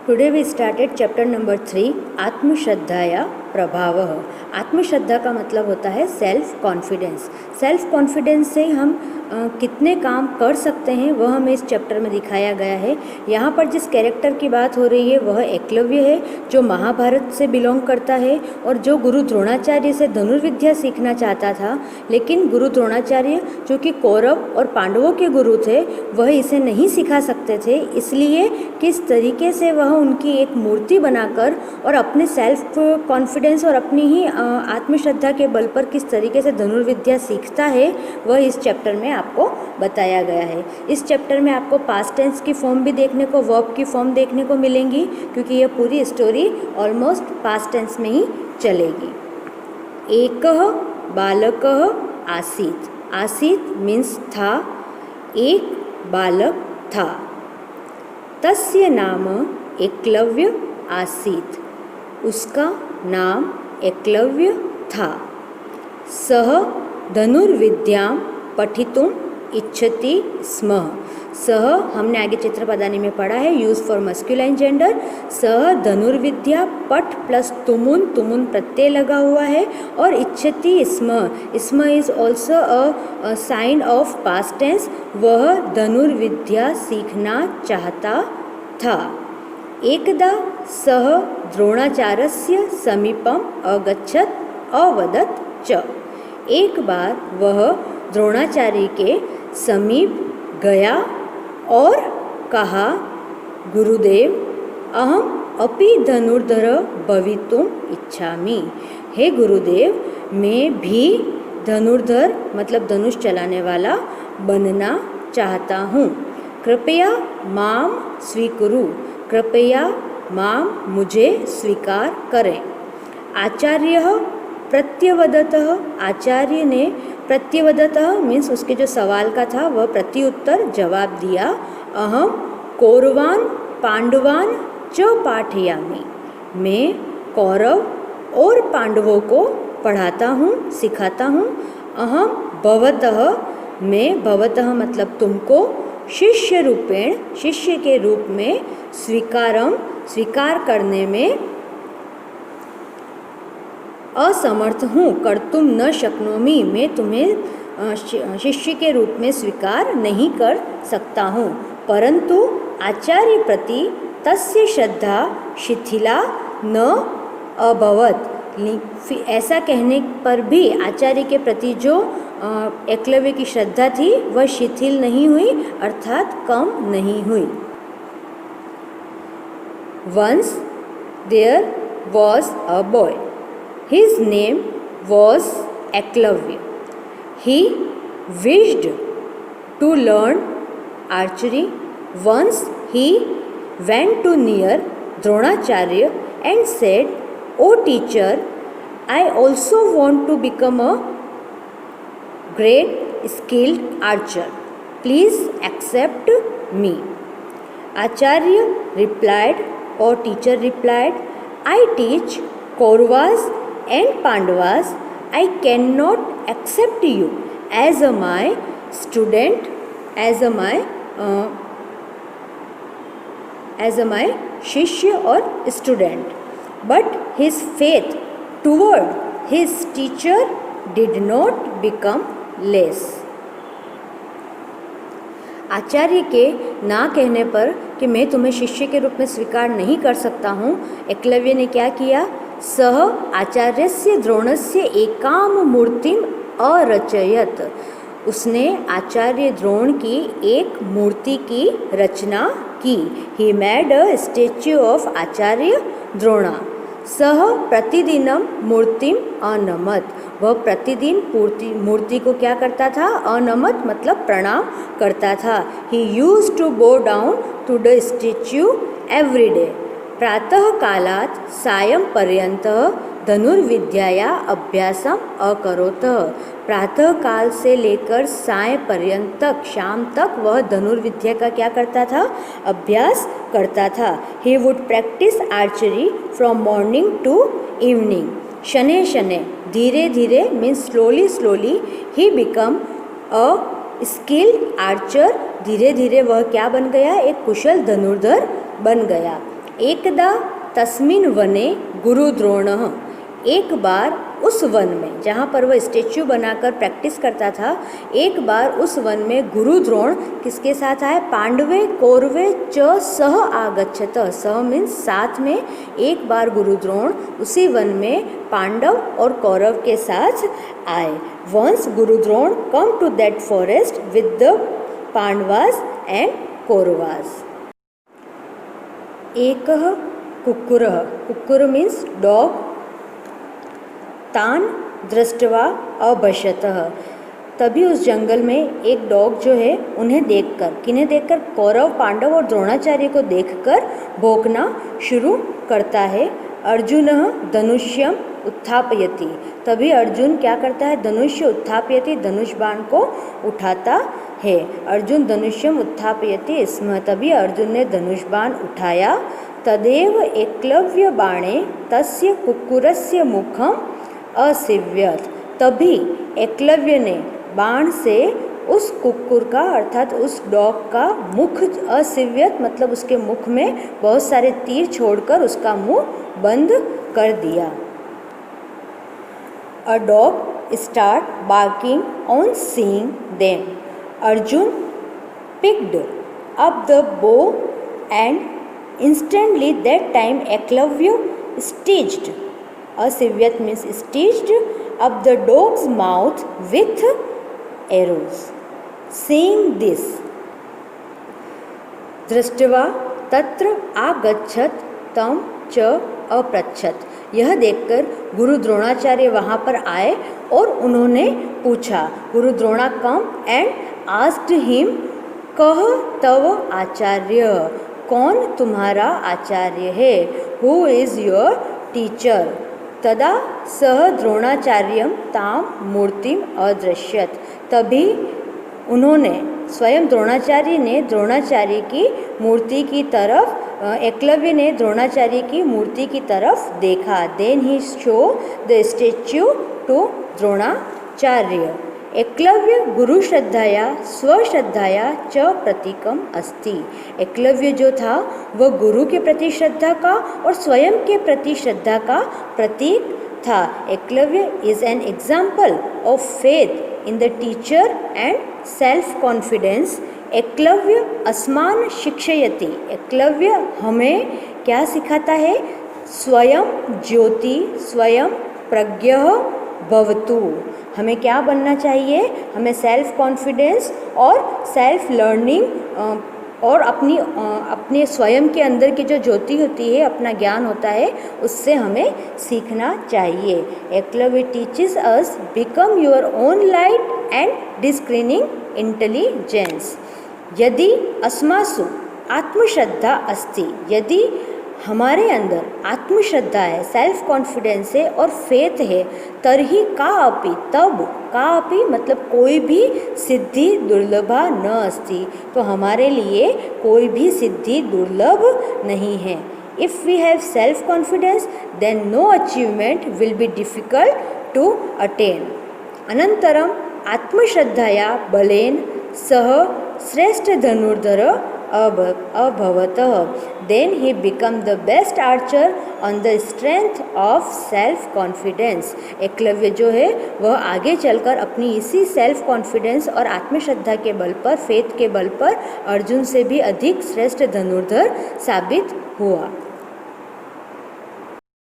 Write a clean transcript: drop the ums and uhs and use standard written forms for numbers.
Today we started chapter number 3 आत्मश्रद्धाया प्रभाव। आत्मश्रद्धा का मतलब होता है सेल्फ कॉन्फिडेंस। सेल्फ कॉन्फिडेंस से हम कितने काम कर सकते हैं वह हमें इस चैप्टर में दिखाया गया है। यहाँ पर जिस कैरेक्टर की बात हो रही है वह एकलव्य है, जो महाभारत से बिलोंग करता है और जो गुरु द्रोणाचार्य से धनुर्विद्या सीखना चाहता था, लेकिन गुरु द्रोणाचार्य जो कि कौरव और पांडवों के गुरु थे वह इसे नहीं सिखा सकते थे। इसलिए किस तरीके से वह उनकी एक मूर्ति बनाकर और अपने सेल्फ कॉन्फिडेंस और अपनी ही आत्मश्रद्धा के बल पर किस तरीके से धनुर्विद्या सीखता है वह इस चैप्टर में आपको बताया गया है। इस चैप्टर में आपको पास्ट टेंस की फॉर्म भी देखने को, वर्ब की फॉर्म देखने को मिलेंगी, क्योंकि यह पूरी स्टोरी ऑलमोस्ट पास्ट टेंस में ही चलेगी। एकः बालकः आसीत्। आसीत् मीन्स था, एक बालक था। तस्य नाम एकलव्य आसीत्। उसका नाम एकलव्य था। सः धनुर्विद्यां पठितुम् इच्छति स्म। सः हमने आगे चित्र पदानी में पढ़ा है, यूज फॉर मस्कुलाइन जेंडर। सः धनुर्विद्या, पठ प्लस तुमुन, तुमुन प्रत्यय लगा हुआ है, और इच्छति स्म। स्म is also a sign of past tense. वह धनुर्विद्या सीखना चाहता था। एकदा सः द्रोणाचार्यस्य समीपम् अगच्छत् अवदत् च। एक बार वह द्रोणाचार्य के समीप गया और कहा, गुरुदेव अहम अपि धनुर्धर भवितुम् इच्छामि। हे गुरुदेव, मैं भी धनुर्धर मतलब धनुष चलाने वाला बनना चाहता हूँ। कृपया माम स्वीकुरु। कृपया माम मुझे स्वीकार करें। आचार्यः प्रत्यवदतः। आचार्य ने प्रत्यवदतः मीन्स उसके जो सवाल का था वह प्रत्युत्तर जवाब दिया। अहम कौरवान पांडवान च पाठयामि। मैं कौरव और पांडवों को पढ़ाता हूँ, सिखाता हूँ। अहम भवतः, मैं भवतः मतलब तुमको, शिष्य रूपेण शिष्य के रूप में, स्वीकारम स्वीकार करने में, असमर्थ हूँ, कर्तुम न शक्नोमि, मैं तुम्हें शिष्य के रूप में स्वीकार नहीं कर सकता हूँ। परंतु आचार्य प्रति तस्य श्रद्धा शिथिला न अभवत्। ऐसा कहने पर भी आचार्य के प्रति जो एकलव्य की श्रद्धा थी वह शिथिल नहीं हुई, अर्थात कम नहीं हुई। Once there was a boy. His name was Eklavya. He wished to learn archery. Once he went to near Dronacharya and said, "O teacher, I also want to become a great skilled archer. Please accept me." Acharya replied, or teacher replied, "I teach Kauravas and Pandavas. I cannot accept you as a my student, as a my shishya or student." But his faith toward his teacher did not become less. आचार्य के ना कहने पर कि मैं तुम्हें शिष्य के रूप में स्वीकार नहीं कर सकता हूँ, एकलव्य ने क्या किया? सह आचार्यस्य द्रोणस्य एकाम मूर्तिम अरचयत। उसने आचार्य द्रोण की एक मूर्ति की रचना की। He made a statue of Acharya Drona. सह प्रतिदिनम मूर्तिम अनमत। वह प्रतिदिन मूर्ति को क्या करता था? अनमत मतलब प्रणाम करता था। He used to go down to the statue every day. प्रातः कालात् सायं पर्यन्तः धनुर्विद्याया अभ्यासम अकरोत्। प्रातः काल से लेकर साय पर्यंत तक, शाम तक वह धनुर्विद्या का क्या करता था? अभ्यास करता था। He would practice archery from morning to evening. शनै शनै, धीरे धीरे means slowly slowly, he become a skilled archer. धीरे धीरे वह क्या बन गया? एक कुशल धनुर्धर बन गया। एकदा तस्मिन् वने गुरुद्रोणः, एक बार उस वन में जहाँ पर वह स्टेच्यू बनाकर प्रैक्टिस करता था, एक बार उस वन में गुरुद्रोण किसके साथ आए? पांडवे कौरवे च सह आगच्छत। सह मीन्स साथ में। एक बार गुरुद्रोण उसी वन में पांडव और कौरव के साथ आए। Once Gurudrona came to that forest with the Pandavas and Kauravas. एकः कुक्कुरः, कुक्कुर मीन्स डॉग, तान दृष्टवा अभशतः, तभी उस जंगल में एक डॉग जो है उन्हें देखकर, किन्हें देखकर? कौरव, पांडव और द्रोणाचार्य को देखकर भौंकना शुरू करता है। अर्जुनः धनुष्यम उत्थापयति, तभी अर्जुन क्या करता है? धनुष्य उत्थापयति, धनुष बाण को उठाता है। अर्जुन धनुष्यम उत्थापयति स्म, तभी अर्जुन ने धनुष बाण उठाया। तदेव एकलव्य बाणे तस्य कुक्कुरस्य मुखम असिव्यत, तभी एकलव्य ने बाण से उस कुक्कुर का अर्थात उस डॉग का मुख असिव्यत मतलब उसके मुख में बहुत सारे तीर छोड़कर उसका मुंह बंद कर दिया। A dog start barking on seeing them. Arjun picked up the bow and instantly that time Eklavya stitched, Asivyat means stitched up the dog's mouth with arrows. Seeing this, दृष्ट्वा तत्र आगच्छत तम च अपृच्छत, यह देखकर गुरु द्रोणाचार्य वहाँ पर आए और उन्होंने पूछा, गुरु Drona come and asked him, कह तव आचार्य, कौन तुम्हारा आचार्य है? Who is your teacher? तदा सह द्रोणाचार्यम ताम मूर्तिम अदृश्यत, तभी उन्होंने स्वयं द्रोणाचार्य ने द्रोणाचार्य की मूर्ति की तरफ, एकलव्य ने द्रोणाचार्य की मूर्ति की तरफ देखा। Then he show the statue to Dronacharya. Eklavya गुरु श्रद्धाया स्वश्रद्धाया च प्रतीकम अस्ति, एकलव्य जो था वह गुरु के प्रति श्रद्धा का और स्वयं के प्रति श्रद्धा का प्रतीक था। Eklavya is an example of faith in the teacher and self confidence. Eklavya अस्मान शिक्षयति, एकलव्य हमें क्या सिखाता है? स्वयं ज्योति स्वयं प्रज्ञः भवतु, हमें क्या बनना चाहिए? हमें सेल्फ कॉन्फिडेंस और सेल्फ लर्निंग और अपने स्वयं के अंदर की जो ज्योति होती है, अपना ज्ञान होता है, उससे हमें सीखना चाहिए। Eklavya teaches us become your own light and discerning intelligence. यदि अस्मासु आत्मश्रद्धा अस्ति, यदि हमारे अंदर आत्मश्रद्धा है, सेल्फ कॉन्फिडेंस है और फेथ है, तरही का अपि, तब का अपि मतलब कोई भी सिद्धि दुर्लभा न अस्ति, तो हमारे लिए कोई भी सिद्धि दुर्लभ नहीं है। If we have self confidence then no achievement will be difficult to attain. अनंतरम आत्मश्रद्धया बलेन सह श्रेष्ठ धनुर्धर अभवतः, then he became the best archer on the strength of self confidence. Eklavya जो है वह आगे चलकर अपनी इसी सेल्फ कॉन्फिडेंस और आत्मश्रद्धा के बल पर, फेथ के बल पर अर्जुन से भी अधिक श्रेष्ठ धनुर्धर साबित हुआ।